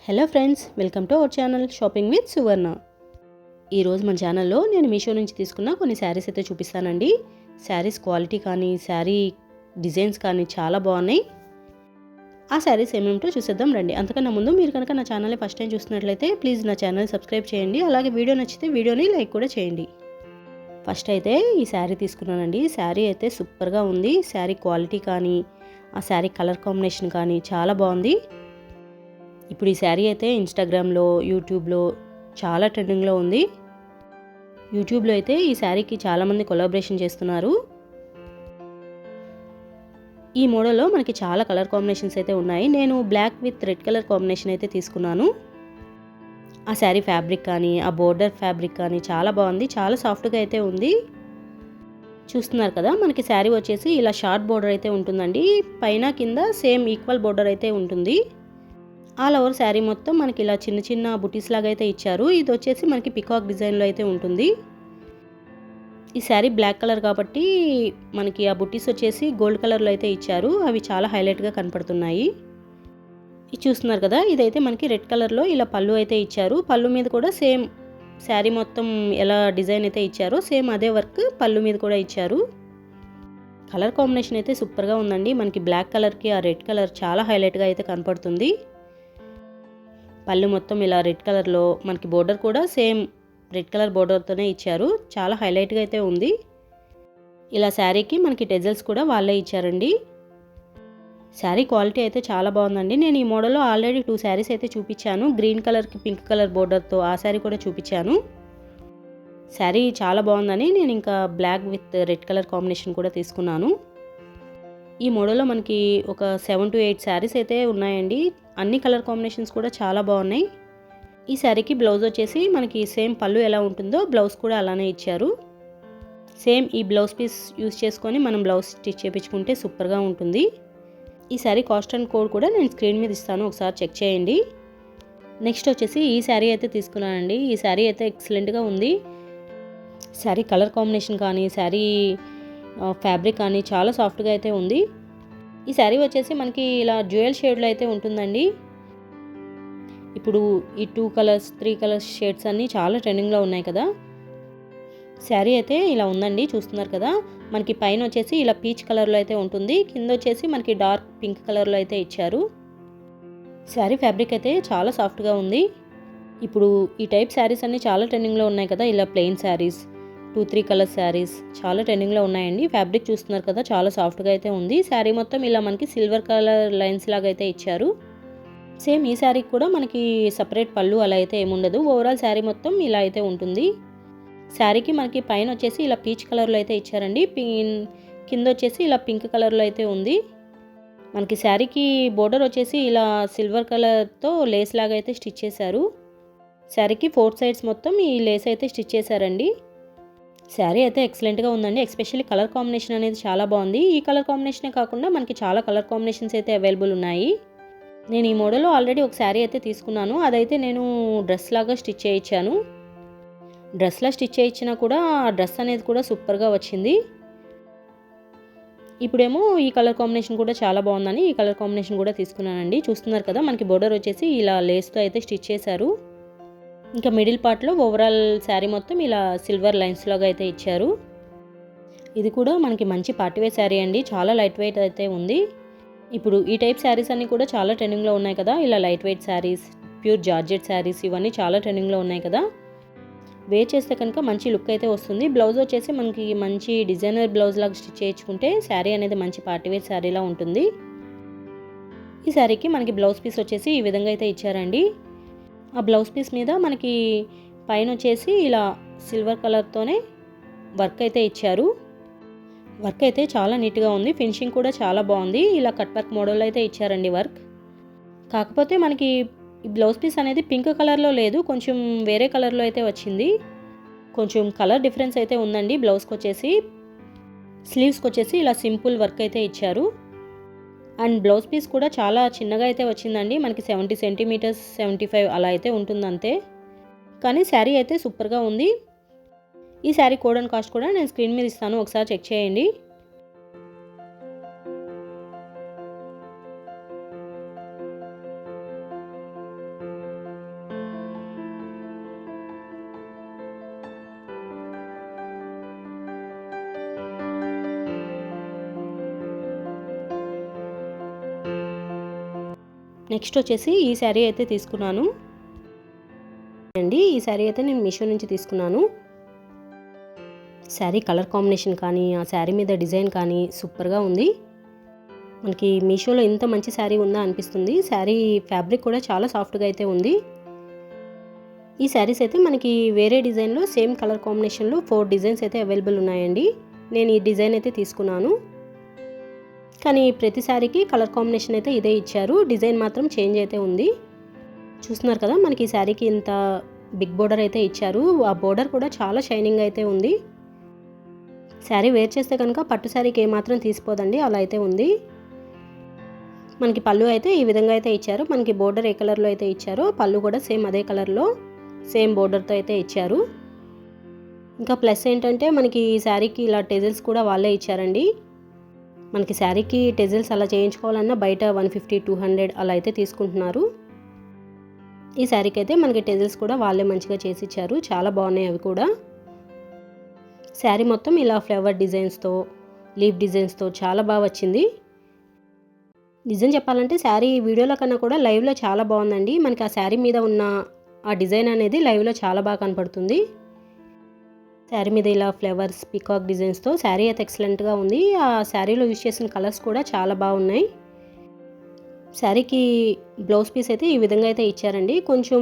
Hello friends, welcome to our channel shopping with Suvarna. ఈరోజు మన ఛానల్లో నేను మీషో నుంచి తీసుకున్న కొన్ని శారీస్ అయితే చూపిస్తానండి. శారీస్ క్వాలిటీ కానీ శారీ డిజైన్స్ కానీ చాలా బాగున్నాయి. ఆ శారీస్ ఏమేమిటో చూసేద్దాం రండి. అంతకన్నా ముందు మీరు కనుక నా ఛానల్ని ఫస్ట్ టైం చూస్తున్నట్లయితే ప్లీజ్ నా ఛానల్ సబ్స్క్రైబ్ చేయండి. అలాగే వీడియో నచ్చితే వీడియోని లైక్ కూడా చేయండి. ఫస్ట్ అయితే ఈ శారీ తీసుకున్నానండి. శారీ అయితే సూపర్గా ఉంది. శారీ క్వాలిటీ కానీ ఆ శారీ కలర్ కాంబినేషన్ కానీ చాలా బాగుంది. ఇప్పుడు ఈ శారీ అయితే ఇన్స్టాగ్రామ్లో, యూట్యూబ్లో చాలా ట్రెండింగ్లో ఉంది. యూట్యూబ్లో అయితే ఈ శారీకి చాలామంది కొలాబరేషన్ చేస్తున్నారు. ఈ మోడల్లో మనకి చాలా కలర్ కాంబినేషన్స్ అయితే ఉన్నాయి. నేను black with red colour combination అయితే తీసుకున్నాను. ఆ శారీ ఫ్యాబ్రిక్ కానీ ఆ బోర్డర్ ఫ్యాబ్రిక్ కానీ చాలా బాగుంది. చాలా సాఫ్ట్గా అయితే ఉంది. చూస్తున్నారు కదా, మనకి శారీ వచ్చేసి ఇలా షార్ట్ బోర్డర్ అయితే ఉంటుందండి. పైన కింద సేమ్ ఈక్వల్ బోర్డర్ అయితే ఉంటుంది. ఆల్ ఓవర్ శారీ మొత్తం మనకి ఇలా చిన్న చిన్న బుటీస్ లాగా అయితే ఇచ్చారు. ఇది వచ్చేసి మనకి పికాక్ డిజైన్లో అయితే ఉంటుంది. ఈ శారీ బ్లాక్ కలర్ కాబట్టి మనకి ఆ బుటీస్ వచ్చేసి గోల్డ్ కలర్లో అయితే ఇచ్చారు. అవి చాలా హైలైట్గా కనపడుతున్నాయి. ఇది చూస్తున్నారు కదా, ఇదైతే మనకి రెడ్ కలర్లో ఇలా పళ్ళు అయితే ఇచ్చారు. పళ్ళు మీద కూడా సేమ్ శారీ మొత్తం ఎలా డిజైన్ అయితే ఇచ్చారో సేమ్ అదే వర్క్ పళ్ళు మీద కూడా ఇచ్చారు. కలర్ కాంబినేషన్ అయితే సూపర్గా ఉందండి. మనకి బ్లాక్ కలర్కి ఆ రెడ్ కలర్ చాలా హైలైట్గా అయితే కనపడుతుంది. పళ్ళు మొత్తం ఇలా రెడ్ కలర్లో, మనకి బోర్డర్ కూడా సేమ్ రెడ్ కలర్ బోర్డర్తోనే ఇచ్చారు. చాలా హైలైట్గా అయితే ఉంది. ఇలా శారీకి మనకి టెజల్స్ కూడా వాళ్ళే ఇచ్చారండి. శారీ క్వాలిటీ అయితే చాలా బాగుందండి. నేను ఈ మోడల్లో ఆల్రెడీ 2 శారీస్ అయితే చూపించాను. గ్రీన్ కలర్కి పింక్ కలర్ బోర్డర్తో ఆ శారీ కూడా చూపించాను. శారీ చాలా బాగుందని నేను ఇంకా black with red colour combination కూడా తీసుకున్నాను. ఈ మోడల్లో మనకి ఒక 7 to 8 శారీస్ అయితే ఉన్నాయండి. అన్ని కలర్ కాంబినేషన్స్ కూడా చాలా బాగున్నాయి. ఈ శారీకి బ్లౌజ్ వచ్చేసి మనకి సేమ్ పళ్ళు ఎలా ఉంటుందో బ్లౌజ్ కూడా అలానే ఇచ్చారు. సేమ్ ఈ బ్లౌజ్ పీస్ యూస్ చేసుకొని మనం బ్లౌజ్ స్టిచ్ చేయించుకుంటే సూపర్గా ఉంటుంది. ఈ శారీ కాస్ట్ అండ్ కోడ్ కూడా నేను స్క్రీన్ మీద ఇస్తాను, ఒకసారి చెక్ చేయండి. నెక్స్ట్ వచ్చేసి ఈ శారీ అయితే తీసుకున్నానండి. ఈ శారీ అయితే ఎక్సలెంట్గా ఉంది. శారీ కలర్ కాంబినేషన్ కానీ శారీ ఫ్యాబ్రిక్ కానీ చాలా సాఫ్ట్గా అయితే ఉంది. ఈ శారీ వచ్చేసి మనకి ఇలా డ్యూయల్ షేడ్లో అయితే ఉంటుందండి. ఇప్పుడు ఈ 2 కలర్స్ 3 కలర్స్ షేడ్స్ అన్నీ చాలా ట్రెండింగ్లో ఉన్నాయి కదా. శారీ అయితే ఇలా ఉందండి, చూస్తున్నారు కదా. మనకి పైన వచ్చేసి ఇలా పీచ్ కలర్లో అయితే ఉంటుంది. కింద వచ్చేసి మనకి డార్క్ పింక్ కలర్లో అయితే ఇచ్చారు. శారీ ఫ్యాబ్రిక్ అయితే చాలా సాఫ్ట్గా ఉంది. ఇప్పుడు ఈ టైప్ శారీస్ అన్నీ చాలా ట్రెండింగ్లో ఉన్నాయి కదా. ఇలా ప్లెయిన్ శారీస్ 2-3 కలర్ శారీస్ చాలా ట్రెండింగ్లో ఉన్నాయండి. ఫ్యాబ్రిక్ చూస్తున్నారు కదా, చాలా సాఫ్ట్గా అయితే ఉంది. శారీ మొత్తం ఇలా మనకి సిల్వర్ కలర్ లైన్స్ లాగా అయితే ఇచ్చారు. సేమ్ ఈ శారీకి కూడా మనకి సపరేట్ పళ్ళు అలా అయితే ఏముండదు. ఓవరాల్ శారీ మొత్తం ఇలా అయితే ఉంటుంది. శారీకి మనకి పైన వచ్చేసి ఇలా పీచ్ కలర్లో అయితే ఇచ్చారండి. కింద వచ్చేసి ఇలా పింక్ కలర్లో అయితే ఉంది. మనకి శారీకి బోర్డర్ వచ్చేసి ఇలా సిల్వర్ కలర్తో లేస్ లాగా అయితే స్టిచ్ చేశారు. శారీకి 4 సైడ్స్ మొత్తం ఈ లేస్ అయితే స్టిచ్ చేశారండి. శారీ అయితే ఎక్సలెంట్గా ఉందండి. ఎస్పెషల్లీ కలర్ కాంబినేషన్ అనేది చాలా బాగుంది. ఈ కలర్ కాంబినేషనే కాకుండా మనకి చాలా కలర్ కాంబినేషన్స్ అయితే అవైలబుల్ ఉన్నాయి. నేను ఈ మోడల్లో ఆల్రెడీ ఒక శారీ అయితే తీసుకున్నాను. అదైతే నేను డ్రెస్ లాగా స్టిచ్ చేయించాను. డ్రెస్లా స్టిచ్ చేయించినా కూడా ఆ డ్రెస్ అనేది కూడా సూపర్గా వచ్చింది. ఇప్పుడేమో ఈ కలర్ కాంబినేషన్ కూడా చాలా బాగుందని ఈ కలర్ కాంబినేషన్ కూడా తీసుకున్నానండి. చూస్తున్నారు కదా, మనకి బోర్డర్ వచ్చేసి ఇలా లేస్తో అయితే స్టిచ్ చేశారు. ఇంకా మిడిల్ పార్ట్లో ఓవరాల్ శారీ మొత్తం ఇలా సిల్వర్ లైన్స్ లాగా అయితే ఇచ్చారు. ఇది కూడా మనకి మంచి పార్టీవేర్ శారీ అండి. చాలా లైట్ వెయిట్ అయితే ఉంది. ఇప్పుడు ఈ టైప్ శారీస్ అన్నీ కూడా చాలా ట్రెండింగ్లో ఉన్నాయి కదా. ఇలా light weight saris, pure georgette saris ఇవన్నీ చాలా ట్రెండింగ్లో ఉన్నాయి కదా. వేర్ చేస్తే కనుక మంచి లుక్ అయితే వస్తుంది. బ్లౌజ్ వచ్చేసి మనకి మంచి డిజైనర్ బ్లౌజ్ లాగా స్టిచ్ చేయించుకుంటే శారీ అనేది మంచి పార్టీవేర్ శారీలా ఉంటుంది. ఈ శారీకి మనకి బ్లౌజ్ పీస్ వచ్చేసి ఈ విధంగా అయితే ఇచ్చారండి. ఆ బ్లౌజ్ పీస్ మీద మనకి పైన వచ్చేసి ఇలా సిల్వర్ కలర్తోనే వర్క్ అయితే ఇచ్చారు. వర్క్ అయితే చాలా నీట్గా ఉంది. ఫినిషింగ్ కూడా చాలా బాగుంది. ఇలా కట్ వర్క్ మోడల్ అయితే ఇచ్చారండి వర్క్. కాకపోతే మనకి ఈ బ్లౌజ్ పీస్ అనేది పింక్ కలర్లో లేదు, కొంచెం వేరే కలర్లో అయితే వచ్చింది. కొంచెం కలర్ డిఫరెన్స్ అయితే ఉందండి. బ్లౌజ్కి వచ్చేసి స్లీవ్స్కి వచ్చేసి ఇలా సింపుల్ వర్క్ అయితే ఇచ్చారు. అండ్ బ్లౌజ్ పీస్ కూడా చాలా చిన్నగా అయితే వచ్చిందండి. మనకి 70 సెంటీమీటర్స్ 75 అలా అయితే ఉంటుంది అంతే. కానీ శారీ అయితే సూపర్గా ఉంది. ఈ శారీ కోడ్ అండ్ కాస్ట్ కూడా నేను స్క్రీన్ మీద ఇస్తాను, ఒకసారి చెక్ చేయండి. నెక్స్ట్ వచ్చేసి ఈ శారీ అయితే తీసుకున్నాను అండి. ఈ శారీ అయితే నేను మీషో నుంచి తీసుకున్నాను. శారీ కలర్ కాంబినేషన్ కానీ ఆ శారీ మీద డిజైన్ కానీ సూపర్గా ఉంది. మనకి మీషోలో ఇంత మంచి శారీ ఉందా అనిపిస్తుంది. శారీ ఫ్యాబ్రిక్ కూడా చాలా సాఫ్ట్గా అయితే ఉంది. ఈ శారీస్ అయితే మనకి వేరే డిజైన్లో సేమ్ కలర్ కాంబినేషన్లో 4 డిజైన్స్ అయితే అవైలబుల్ ఉన్నాయండి. నేను ఈ డిజైన్ అయితే తీసుకున్నాను. కానీ ప్రతి శారీకి కలర్ కాంబినేషన్ అయితే ఇదే ఇచ్చారు. డిజైన్ మాత్రం చేంజ్ అయితే ఉంది. చూస్తున్నారు కదా, మనకి ఈ శారీకి ఇంత బిగ్ బోర్డర్ అయితే ఇచ్చారు. ఆ బోర్డర్ కూడా చాలా షైనింగ్ అయితే ఉంది. శారీ వేర్ చేస్తే కనుక పట్టు శారీకి ఏమాత్రం తీసిపోదండి, అలా అయితే ఉంది. మనకి పళ్ళు అయితే ఈ విధంగా అయితే ఇచ్చారు. మనకి బోర్డర్ ఏ కలర్లో అయితే ఇచ్చారో పళ్ళు కూడా సేమ్ అదే కలర్లో సేమ్ బోర్డర్తో అయితే ఇచ్చారు. ఇంకా ప్లస్ ఏంటంటే మనకి ఈ శారీకి ఇలా టెజిల్స్ కూడా వాళ్ళే ఇచ్చారండి. మనకి శారీకి టెజిల్స్ అలా చేయించుకోవాలన్నా బయట 150-200 అలా అయితే తీసుకుంటున్నారు. ఈ శారీకి అయితే మనకి టెజిల్స్ కూడా వాళ్ళే మంచిగా చేసి ఇచ్చారు. చాలా బాగున్నాయి అవి కూడా. శారీ మొత్తం ఇలా ఫ్లవర్ డిజైన్స్తో లీఫ్ డిజైన్స్తో చాలా బాగా వచ్చింది. నిజం చెప్పాలంటే శారీ వీడియోలో కన్నా కూడా లైవ్లో చాలా బాగుందండి. మనకి ఆ శారీ మీద ఉన్న ఆ డిజైన్ అనేది లైవ్లో చాలా బాగా కనపడుతుంది. శారీ మీద ఇలా ఫ్లవర్స్ పికాక్ డిజైన్స్తో శారీ అయితే ఎక్సలెంట్గా ఉంది. ఆ శారీలో యూజ్ చేసిన కలర్స్ కూడా చాలా బాగున్నాయి. శారీకి బ్లౌజ్ పీస్ అయితే ఈ విధంగా అయితే ఇచ్చారండి. కొంచెం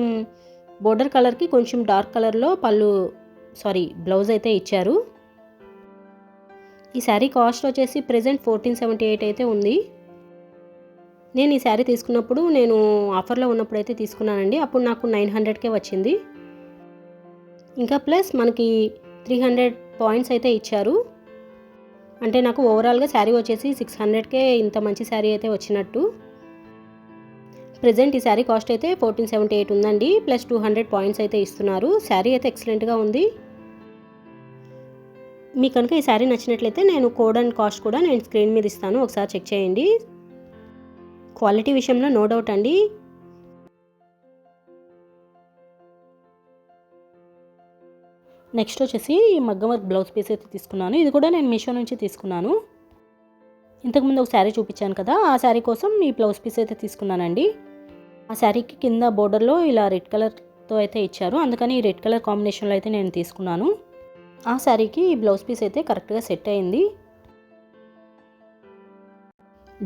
బోర్డర్ కలర్కి కొంచెం డార్క్ కలర్లో బ్లౌజ్ అయితే ఇచ్చారు. ఈ శారీ కాస్ట్ వచ్చేసి ప్రెజెంట్ 1478 అయితే ఉంది. నేను ఈ శారీ తీసుకున్నప్పుడు నేను ఆఫర్లో ఉన్నప్పుడు అయితే తీసుకున్నానండి. అప్పుడు నాకు 900కే వచ్చింది. ఇంకా ప్లస్ మనకి 300 పాయింట్స్ అయితే ఇచ్చారు. అంటే నాకు ఓవరాల్గా శారీ వచ్చేసి 600కే ఇంత మంచి శారీ అయితే వచ్చినట్టు. ప్రెజెంట్ ఈ శారీ కాస్ట్ అయితే 1478 ఉందండి. ప్లస్ 200 పాయింట్స్ అయితే ఇస్తున్నారు. శారీ అయితే ఎక్సలెంట్గా ఉంది. మీకు కనుక ఈ శారీ నచ్చినట్లయితే నేను కోడ్ అండ్ కాస్ట్ కూడా నేను స్క్రీన్ మీద ఇస్తాను, ఒకసారి చెక్ చేయండి. క్వాలిటీ విషయంలో నో డౌట్ అండి. నెక్స్ట్ వచ్చేసి మగ్గం వర్క్ బ్లౌజ్ పీస్ అయితే తీసుకున్నాను. ఇది కూడా నేను మీషో నుంచి తీసుకున్నాను. ఇంతకుముందు ఒక శారీ చూపించాను కదా, ఆ శారీ కోసం ఈ బ్లౌజ్ పీస్ అయితే తీసుకున్నానండి. ఆ శారీకి కింద బోర్డర్లో ఇలా రెడ్ కలర్తో అయితే ఇచ్చారు. అందుకని ఈ రెడ్ కలర్ కాంబినేషన్లో అయితే నేను తీసుకున్నాను. ఆ శారీకి ఈ బ్లౌజ్ పీస్ అయితే కరెక్ట్గా సెట్ అయింది.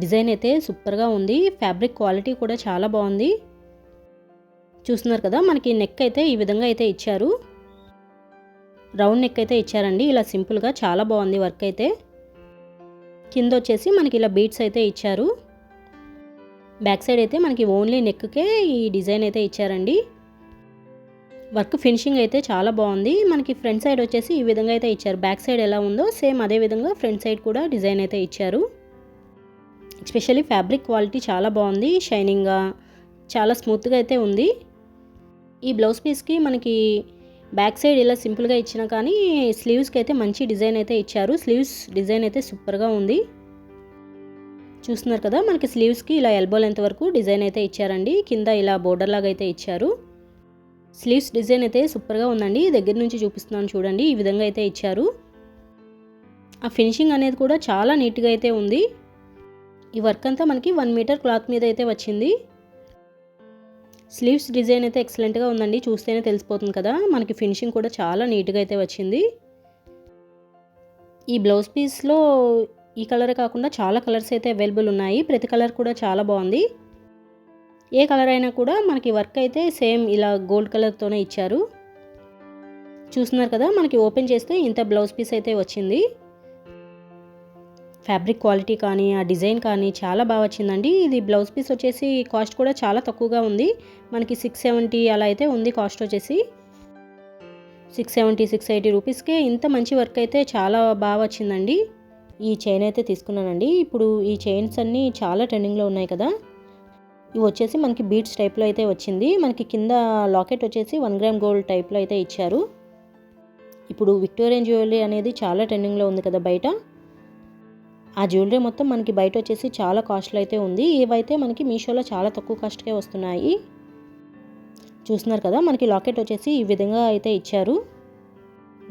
డిజైన్ అయితే సూపర్గా ఉంది. ఫ్యాబ్రిక్ క్వాలిటీ కూడా చాలా బాగుంది. చూస్తున్నారు కదా, మనకి నెక్ అయితే ఈ విధంగా అయితే ఇచ్చారు. రౌండ్ నెక్ అయితే ఇచ్చారండి. ఇలా సింపుల్గా చాలా బాగుంది వర్క్ అయితే. కింద వచ్చేసి మనకి ఇలా బీడ్స్ అయితే ఇచ్చారు. బ్యాక్ సైడ్ అయితే మనకి ఓన్లీ నెక్కే ఈ డిజైన్ అయితే ఇచ్చారండి. వర్క్ ఫినిషింగ్ అయితే చాలా బాగుంది. మనకి ఫ్రంట్ సైడ్ వచ్చేసి ఈ విధంగా అయితే ఇచ్చారు. బ్యాక్ సైడ్ ఎలా ఉందో సేమ్ అదే విధంగా ఫ్రంట్ సైడ్ కూడా డిజైన్ అయితే ఇచ్చారు. ఎస్పెషల్లీ ఫ్యాబ్రిక్ క్వాలిటీ చాలా బాగుంది. షైనింగ్గా చాలా స్మూత్గా అయితే ఉంది. ఈ బ్లౌజ్ పీస్కి మనకి బ్యాక్ సైడ్ ఇలా సింపుల్గా ఇచ్చినా కానీ స్లీవ్స్కి అయితే మంచి డిజైన్ అయితే ఇచ్చారు. స్లీవ్స్ డిజైన్ అయితే సూపర్గా ఉంది. చూస్తున్నారు కదా, మనకి స్లీవ్స్కి ఇలా ఎల్బో లెంత్ వరకు డిజైన్ అయితే ఇచ్చారండి. కింద ఇలా బోర్డర్ లాగా అయితే ఇచ్చారు. స్లీవ్స్ డిజైన్ అయితే సూపర్గా ఉందండి. దగ్గర నుంచి చూపిస్తున్నాను చూడండి, ఈ విధంగా అయితే ఇచ్చారు. ఆ ఫినిషింగ్ అనేది కూడా చాలా నీట్గా అయితే ఉంది. ఈ వర్క్ అంతా మనకి 1 మీటర్ క్లాత్ మీద అయితే వచ్చింది. స్లీవ్స్ డిజైన్ అయితే ఎక్సలెంట్గా ఉందండి. చూస్తేనే తెలిసిపోతుంది కదా, మనకి ఫినిషింగ్ కూడా చాలా నీట్గా అయితే వచ్చింది. ఈ బ్లౌజ్ పీస్లో ఈ కలర్ కాకుండా చాలా కలర్స్ అయితే అవైలబుల్ ఉన్నాయి. ప్రతి కలర్ కూడా చాలా బాగుంది. ఏ కలర్ అయినా కూడా మనకి వర్క్ అయితే సేమ్ ఇలా గోల్డ్ కలర్తోనే ఇచ్చారు. చూస్తున్నారు కదా, మనకి ఓపెన్ చేస్తే ఇంత బ్లౌజ్ పీస్ అయితే వచ్చింది. ఫ్యాబ్రిక్ క్వాలిటీ కానీ ఆ డిజైన్ కానీ చాలా బాగా వచ్చిందండి. ఇది బ్లౌజ్ పీస్ వచ్చేసి కాస్ట్ కూడా చాలా తక్కువగా ఉంది. మనకి 670 అలా అయితే ఉంది కాస్ట్ వచ్చేసి. 670-680 రూపీస్కే ఇంత మంచి వర్క్ అయితే చాలా బాగా వచ్చిందండి. ఈ చైన్ అయితే తీసుకున్నానండి. ఇప్పుడు ఈ చైన్స్ అన్నీ చాలా ట్రెండింగ్లో ఉన్నాయి కదా. ఇవి వచ్చేసి మనకి బీడ్స్ టైప్లో అయితే వచ్చింది. మనకి కింద లాకెట్ వచ్చేసి 1 గ్రామ్ గోల్డ్ టైప్లో అయితే ఇచ్చారు. ఇప్పుడు విక్టోరియన్ జ్యువెలరీ అనేది చాలా ట్రెండింగ్లో ఉంది కదా బయట. ఆ జ్యువెలరీ మొత్తం మనకి బయట వచ్చేసి చాలా కాస్ట్లో అయితే ఉంది. ఇవైతే మనకి మీషోలో చాలా తక్కువ కాస్ట్కే వస్తున్నాయి. చూస్తున్నారు కదా, మనకి లాకెట్ వచ్చేసి ఈ విధంగా అయితే ఇచ్చారు.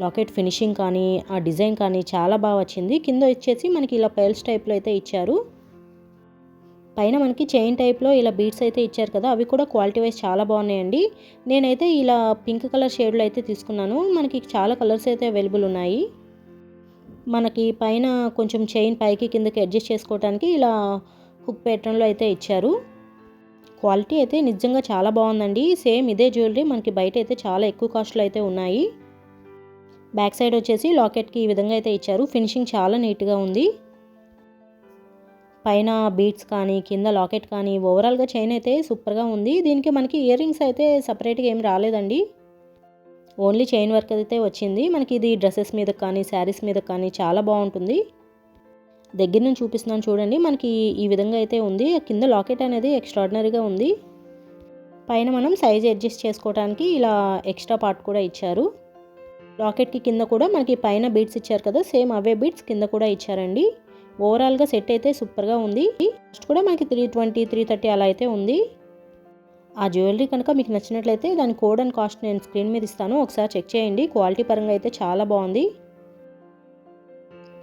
లాకెట్ ఫినిషింగ్ కానీ ఆ డిజైన్ కానీ చాలా బాగా వచ్చింది. కింద వచ్చేసి మనకి ఇలా పైల్స్ టైప్లో అయితే ఇచ్చారు. పైన మనకి చైన్ టైప్లో ఇలా బీడ్స్ అయితే ఇచ్చారు కదా, అవి కూడా క్వాలిటీ వైజ్ చాలా బాగున్నాయండి. నేనైతే ఇలా పింక్ కలర్ షేడ్లో అయితే తీసుకున్నాను. మనకి చాలా కలర్స్ అయితే అవైలబుల్ ఉన్నాయి. మనకి పైన కొంచెం చైన్ పైకి కిందకి అడ్జస్ట్ చేసుకోవడానికి ఇలా హుక్ ప్యాటర్న్లో అయితే ఇచ్చారు. క్వాలిటీ అయితే నిజంగా చాలా బాగుందండి. సేమ్ ఇదే జ్యువెలరీ మనకి బయట అయితే చాలా ఎక్కువ కాస్ట్లో అయితే ఉన్నాయి. బ్యాక్ సైడ్ వచ్చేసి లాకెట్కి ఈ విధంగా అయితే ఇచ్చారు. ఫినిషింగ్ చాలా నీట్గా ఉంది. పైన బీడ్స్ కానీ కింద లాకెట్ కానీ ఓవరాల్గా చైన్ అయితే సూపర్గా ఉంది. దీనికి మనకి ఇయర్ రింగ్స్ అయితే సపరేట్గా ఏం రాలేదండి. ఓన్లీ చైన్ వర్క్ అయితే వచ్చింది. మనకి ఇది డ్రెస్సెస్ మీద కానీ శారీస్ మీద కానీ చాలా బాగుంటుంది. దగ్గర నుంచి చూపిస్తున్నాను చూడండి. మనకి ఈ విధంగా అయితే ఉంది. కింద లాకెట్ అనేది ఎక్స్ట్రాడినరీగా ఉంది. పైన మనం సైజ్ అడ్జస్ట్ చేసుకోవడానికి ఇలా ఎక్స్ట్రా పార్ట్ కూడా ఇచ్చారు. లాకెట్కి కింద కూడా మనకి పైన బీడ్స్ ఇచ్చారు కదా, సేమ్ అవే బీడ్స్ కింద కూడా ఇచ్చారండి. ఓవరాల్గా సెట్ అయితే సూపర్గా ఉంది. కాస్ట్ కూడా మనకి 320, 330 అలా అయితే ఉంది. ఆ జ్యువెలరీ కనుక మీకు నచ్చినట్లయితే దాని కోడ్ అండ్ కాస్ట్ నేను స్క్రీన్ మీద ఇస్తాను, ఒకసారి చెక్ చేయండి. క్వాలిటీ పరంగా అయితే చాలా బాగుంది.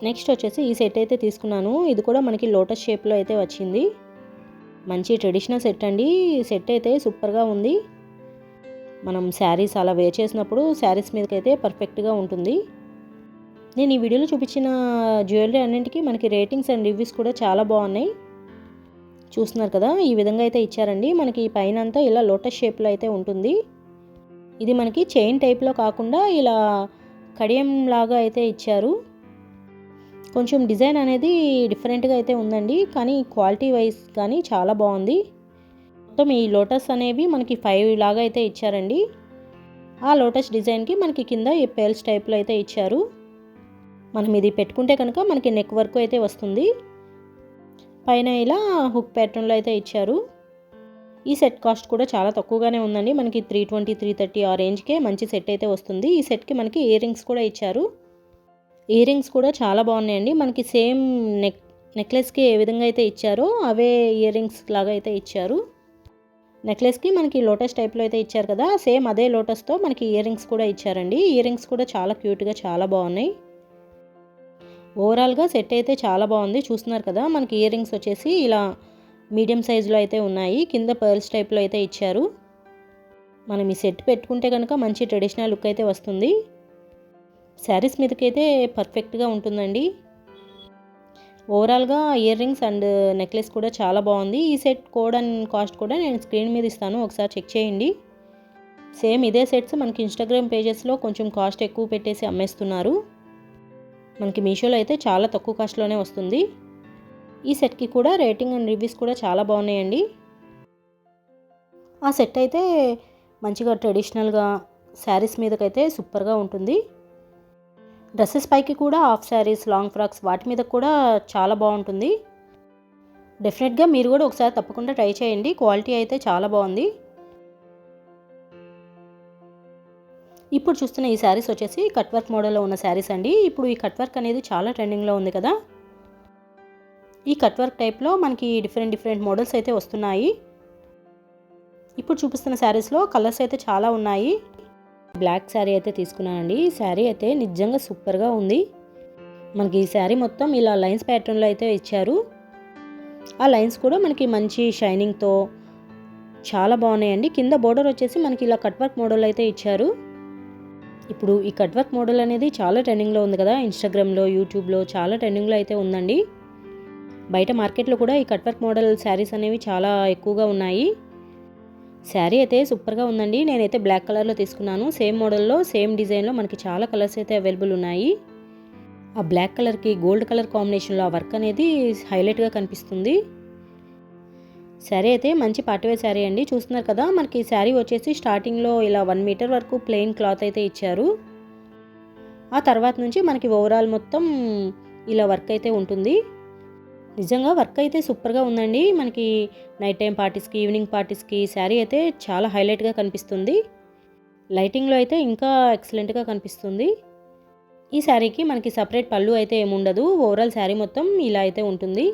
నెక్స్ట్ వచ్చేసి ఈ సెట్ అయితే తీసుకున్నాను. ఇది కూడా మనకి లోటస్ షేప్లో అయితే వచ్చింది. మంచి ట్రెడిషనల్ సెట్ అండి. సెట్ అయితే సూపర్గా ఉంది. మనం శారీస్ అలా వేర్ చేసినప్పుడు శారీస్ మీదకైతే పర్ఫెక్ట్గా ఉంటుంది. నేను ఈ వీడియోలో చూపించిన జ్యువెలరీ అన్నింటికి మనకి రేటింగ్స్ అండ్ రివ్యూస్ కూడా చాలా బాగున్నాయి. చూస్తున్నారు కదా, ఈ విధంగా అయితే ఇచ్చారండి. మనకి పైన అంతా ఇలా లోటస్ షేప్లో అయితే ఉంటుంది. ఇది మనకి చైన్ టైప్లో కాకుండా ఇలా కడియం లాగా అయితే ఇచ్చారు. కొంచెం డిజైన్ అనేది డిఫరెంట్గా అయితే ఉందండి, కానీ క్వాలిటీ వైజ్ కానీ చాలా బాగుంది. మొత్తం ఈ లోటస్ అనేవి మనకి 5 లాగా అయితే ఇచ్చారండి. ఆ లోటస్ డిజైన్కి మనకి కింద ఈ పేల్స్ టైప్లో అయితే ఇచ్చారు. మనం ఇది పెట్టుకుంటే కనుక మనకి నెక్ వర్క్ అయితే వస్తుంది. పైన ఇలా హుక్ ప్యాటర్న్లో అయితే ఇచ్చారు. ఈ సెట్ కాస్ట్ కూడా చాలా తక్కువగానే ఉందండి. మనకి 320, 330 ఆ రేంజ్కే మంచి సెట్ అయితే వస్తుంది. ఈ సెట్కి మనకి ఇయర్ రింగ్స్ కూడా ఇచ్చారు. ఇయర్ రింగ్స్ కూడా చాలా బాగున్నాయండి. మనకి సేమ్ నెక్లెస్కి ఏ విధంగా అయితే ఇచ్చారో అవే ఇయర్ రింగ్స్ లాగా అయితే ఇచ్చారు. నెక్లెస్కి మనకి లోటస్ టైప్లో అయితే ఇచ్చారు కదా, సేమ్ అదే లోటస్తో మనకి ఇయర్ రింగ్స్ కూడా ఇచ్చారండి. ఇయర్ రింగ్స్ కూడా చాలా క్యూట్గా చాలా బాగున్నాయి. ఓవరాల్గా సెట్ అయితే చాలా బాగుంది. చూస్తున్నారు కదా, మనకి ఇయర్ రింగ్స్ వచ్చేసి ఇలా మీడియం సైజులో అయితే ఉన్నాయి. కింద పర్ల్స్ టైప్లో అయితే ఇచ్చారు. మనం ఈ సెట్ పెట్టుకుంటే కనుక మంచి ట్రెడిషనల్ లుక్ అయితే వస్తుంది. శారీస్ మీదకైతే పర్ఫెక్ట్గా ఉంటుందండి. ఓవరాల్గా ఇయర్ రింగ్స్ అండ్ నెక్లెస్ కూడా చాలా బాగుంది. ఈ సెట్ కోడ్ అండ్ కాస్ట్ కూడా నేను స్క్రీన్ మీద ఇస్తాను, ఒకసారి చెక్ చేయండి. సేమ్ ఇదే సెట్స్ మనకి ఇన్స్టాగ్రామ్ పేజెస్లో కొంచెం కాస్ట్ ఎక్కువ పెట్టేసి అమ్మేస్తున్నారు. మనకి మీషోలో అయితే చాలా తక్కువ కాస్ట్లోనే వస్తుంది. ఈ సెట్కి కూడా రేటింగ్ అండ్ రివ్యూస్ కూడా చాలా బాగున్నాయండి. ఆ సెట్ అయితే మంచిగా ట్రెడిషనల్గా శారీస్ మీదకైతే సూపర్గా ఉంటుంది. డ్రెస్సెస్ పైకి కూడా హాఫ్ శారీస్, లాంగ్ ఫ్రాక్స్ వాటి మీద కూడా చాలా బాగుంటుంది. డెఫినెట్గా మీరు కూడా ఒకసారి తప్పకుండా ట్రై చేయండి. క్వాలిటీ అయితే చాలా బాగుంది. ఇప్పుడు చూస్తున్న ఈ శారీస్ వచ్చేసి కట్ వర్క్ మోడల్లో ఉన్న శారీస్ అండి. ఇప్పుడు ఈ కట్ వర్క్ అనేది చాలా ట్రెండింగ్లో ఉంది కదా. ఈ కట్ వర్క్ టైప్లో మనకి డిఫరెంట్ మోడల్స్ అయితే వస్తున్నాయి. ఇప్పుడు చూపిస్తున్న శారీస్లో కలర్స్ అయితే చాలా ఉన్నాయి. బ్లాక్ శారీ అయితే తీసుకున్నానండి. ఈ శారీ అయితే నిజంగా సూపర్గా ఉంది. మనకి ఈ శారీ మొత్తం ఇలా లైన్స్ ప్యాటర్న్లో అయితే ఇచ్చారు. ఆ లైన్స్ కూడా మనకి మంచి షైనింగ్తో చాలా బాగున్నాయండి. కింద బోర్డర్ వచ్చేసి మనకి ఇలా కట్ వర్క్ మోడల్ అయితే ఇచ్చారు. ఇప్పుడు ఈ కట్ వర్క్ మోడల్ అనేది చాలా ట్రెండింగ్లో ఉంది కదా, ఇన్స్టాగ్రామ్లో, యూట్యూబ్లో చాలా ట్రెండింగ్లో అయితే ఉందండి. బయట మార్కెట్లో కూడా ఈ కట్ వర్క్ మోడల్ శారీస్ అనేవి చాలా ఎక్కువగా ఉన్నాయి. శారీ అయితే సూపర్గా ఉందండి. నేనైతే బ్లాక్ కలర్లో తీసుకున్నాను. సేమ్ మోడల్లో సేమ్ డిజైన్లో మనకి చాలా కలర్స్ అయితే అవైలబుల్ ఉన్నాయి. ఆ బ్లాక్ కలర్కి గోల్డ్ కలర్ కాంబినేషన్లో ఆ వర్క్ అనేది హైలైట్గా కనిపిస్తుంది. శారీ అయితే మంచి పార్టీవేర్ శారీ అండి. చూస్తున్నారు కదా, మనకి శారీ వచ్చేసి స్టార్టింగ్లో ఇలా 1 మీటర్ వరకు ప్లెయిన్ క్లాత్ అయితే ఇచ్చారు. ఆ తర్వాత నుంచి మనకి ఓవరాల్ మొత్తం ఇలా వర్క్ అయితే ఉంటుంది. నిజంగా వర్క్ అయితే సూపర్గా ఉందండి. మనకి నైట్ టైం పార్టీస్కి, ఈవినింగ్ పార్టీస్కి శారీ అయితే చాలా హైలైట్గా కనిపిస్తుంది. లైటింగ్లో అయితే ఇంకా ఎక్సలెంట్గా కనిపిస్తుంది. ఈ శారీకి మనకి సపరేట్ పళ్ళు అయితే ఏముండదు. ఓవరాల్ శారీ మొత్తం ఇలా అయితే ఉంటుంది.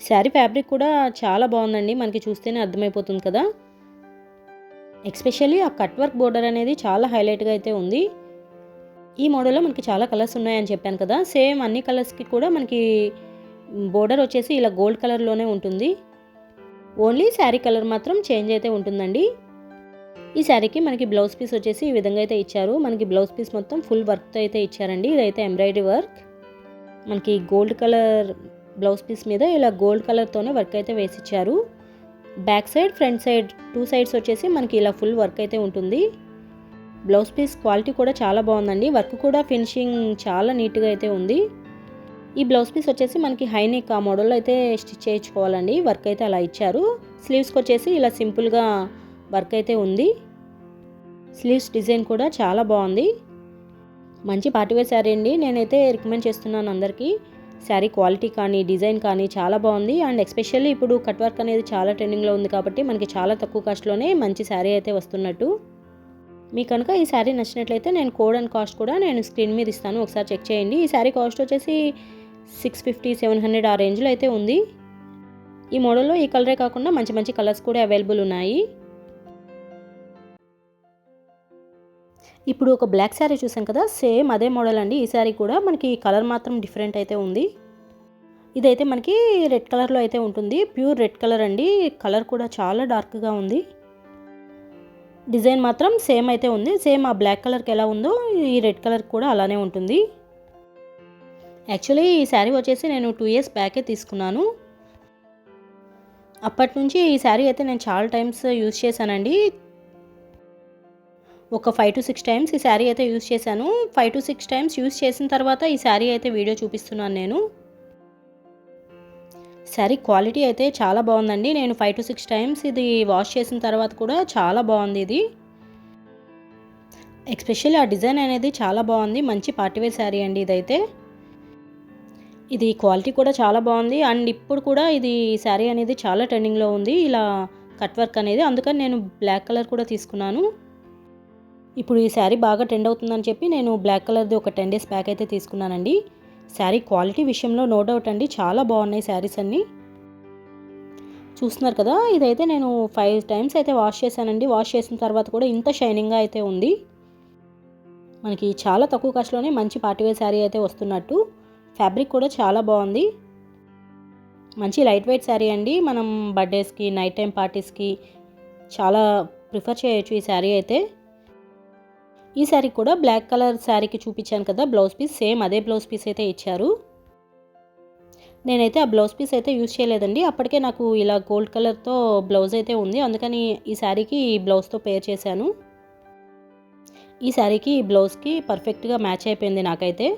శారీ ఫ్యాబ్రిక్ కూడా చాలా బాగుందండి. మనకి చూస్తేనే అర్థమైపోతుంది కదా. ఎస్పెషల్లీ ఆ కట్ వర్క్ బోర్డర్ అనేది చాలా హైలైట్గా అయితే ఉంది. ఈ మోడల్లో మనకి చాలా కలర్స్ ఉన్నాయని చెప్పాను కదా. సేమ్ అన్ని కలర్స్కి కూడా మనకి బోర్డర్ వచ్చేసి ఇలా గోల్డ్ కలర్లోనే ఉంటుంది. ఓన్లీ శారీ కలర్ మాత్రం చేంజ్ అయితే ఉంటుందండి. ఈ శారీకి మనకి బ్లౌజ్ పీస్ వచ్చేసి ఈ విధంగా అయితే ఇచ్చారు. మనకి బ్లౌజ్ పీస్ మొత్తం ఫుల్ వర్క్తో అయితే ఇచ్చారండి. ఇదైతే ఎంబ్రాయిడరీ వర్క్. మనకి గోల్డ్ కలర్ బ్లౌజ్ పీస్ మీద ఇలా గోల్డ్ కలర్తోనే వర్క్ అయితే వేసిచ్చారు. Back side, front side 2 sides వచ్చేసి మనకి ఇలా ఫుల్ వర్క్ అయితే ఉంటుంది. బ్లౌజ్ పీస్ క్వాలిటీ కూడా చాలా బాగుందండి. వర్క్ కూడా ఫినిషింగ్ చాలా నీట్గా అయితే ఉంది. ఈ బ్లౌజ్ పీస్ వచ్చేసి మనకి హై నెక్ ఆ మోడల్లో అయితే స్టిచ్ చేయించుకోవాలండి. వర్క్ అయితే అలా ఇచ్చారు. స్లీవ్స్కి వచ్చేసి ఇలా సింపుల్గా వర్క్ అయితే ఉంది. స్లీవ్స్ డిజైన్ కూడా చాలా బాగుంది. మంచి పార్టీవేర్ శారీ అండి. నేనైతే రికమెండ్ చేస్తున్నాను అందరికీ. శారీ క్వాలిటీ కానీ డిజైన్ కానీ చాలా బాగుంది. అండ్ ఎస్పెషల్లీ ఇప్పుడు కట్ వర్క్ అనేది చాలా ట్రెండింగ్లో ఉంది కాబట్టి మనకి చాలా తక్కువ కాస్ట్లోనే మంచి శారీ అయితే వస్తున్నట్టు. మీకు కనుక ఈ శారీ నచ్చినట్లయితే నేను కోడ్ అండ్ కాస్ట్ కూడా నేను స్క్రీన్ మీద ఇస్తాను, ఒకసారి చెక్ చేయండి. ఈ శారీ కాస్ట్ వచ్చేసి 650-700 ఆ రేంజ్లో అయితే ఉంది. ఈ మోడల్లో ఈ కలరే కాకుండా మంచి మంచి కలర్స్ కూడా అవైలబుల్ ఉన్నాయి. ఇప్పుడు ఒక బ్లాక్ శారీ చూసాం కదా, సేమ్ అదే మోడల్ అండి. ఈ శారీ కూడా మనకి కలర్ మాత్రం డిఫరెంట్ అయితే ఉంది. ఇదైతే మనకి రెడ్ కలర్లో అయితే ఉంటుంది. ప్యూర్ రెడ్ కలర్ అండి. కలర్ కూడా చాలా డార్క్గా ఉంది. డిజైన్ మాత్రం సేమ్ అయితే ఉంది. సేమ్ ఆ బ్లాక్ కలర్కి ఎలా ఉందో ఈ రెడ్ కలర్ కూడా అలానే ఉంటుంది. యాక్చువల్లీ ఈ శారీ వచ్చేసి నేను 2 ఇయర్స్ బ్యాకే తీసుకున్నాను. అప్పటి నుంచి ఈ శారీ అయితే నేను చాలా టైమ్స్ యూజ్ చేశానండి. ఒక 5 to 6 టైమ్స్ ఈ శారీ అయితే యూజ్ చేశాను. 5 to 6 టైమ్స్ యూజ్ చేసిన తర్వాత ఈ శారీ అయితే వీడియో చూపిస్తున్నాను నేను. శారీ క్వాలిటీ అయితే చాలా బాగుందండి. నేను 5 to 6 టైమ్స్ ఇది వాష్ చేసిన తర్వాత కూడా చాలా బాగుంది ఇది. ఎస్పెషల్లీ ఆ డిజైన్ అనేది చాలా బాగుంది. మంచి పార్టీవేర్ శారీ అండి ఇదైతే. ఇది క్వాలిటీ కూడా చాలా బాగుంది. అండ్ ఇప్పుడు కూడా ఇది శారీ అనేది చాలా ట్రెండింగ్లో ఉంది, ఇలా కట్ వర్క్ అనేది. అందుకని నేను బ్లాక్ కలర్ కూడా తీసుకున్నాను. ఇప్పుడు ఈ శారీ బాగా ట్రెండ్ అవుతుందని చెప్పి నేను బ్లాక్ కలర్ది ఒక 10 డేస్ బ్యాక్ అయితే తీసుకున్నానండి. శారీ క్వాలిటీ విషయంలో నో డౌట్ అండి, చాలా బాగున్నాయి శారీస్ అన్నీ. చూస్తున్నారు కదా, ఇదైతే నేను 5 టైమ్స్ అయితే వాష్ చేశానండి. వాష్ చేసిన తర్వాత కూడా ఇంత షైనింగ్గా అయితే ఉంది. మనకి చాలా తక్కువ కాస్ట్లోనే మంచి పార్టీవేర్ శారీ అయితే వస్తున్నట్టు. ఫ్యాబ్రిక్ కూడా చాలా బాగుంది. మంచి లైట్ వెయిట్ శారీ అండి. మనం బర్త్డేస్కి, నైట్ టైం పార్టీస్కి చాలా ప్రిఫర్ చేయొచ్చు ఈ శారీ అయితే. ఈ శారీ కూడా బ్లాక్ కలర్ శారీకి చూపించాను కదా బ్లౌజ్ పీస్, సేమ్ అదే బ్లౌజ్ పీస్ అయితే ఇచ్చారు. నేనైతే ఆ బ్లౌజ్ పీస్ అయితే యూజ్ చేయలేదండి. అప్పటికే నాకు ఇలా గోల్డ్ కలర్తో బ్లౌజ్ అయితే ఉంది, అందుకని ఈ శారీకి ఈ బ్లౌజ్తో పేర్ చేశాను. ఈ శారీకి ఈ బ్లౌజ్కి పర్ఫెక్ట్గా మ్యాచ్ అయిపోయింది నాకైతే.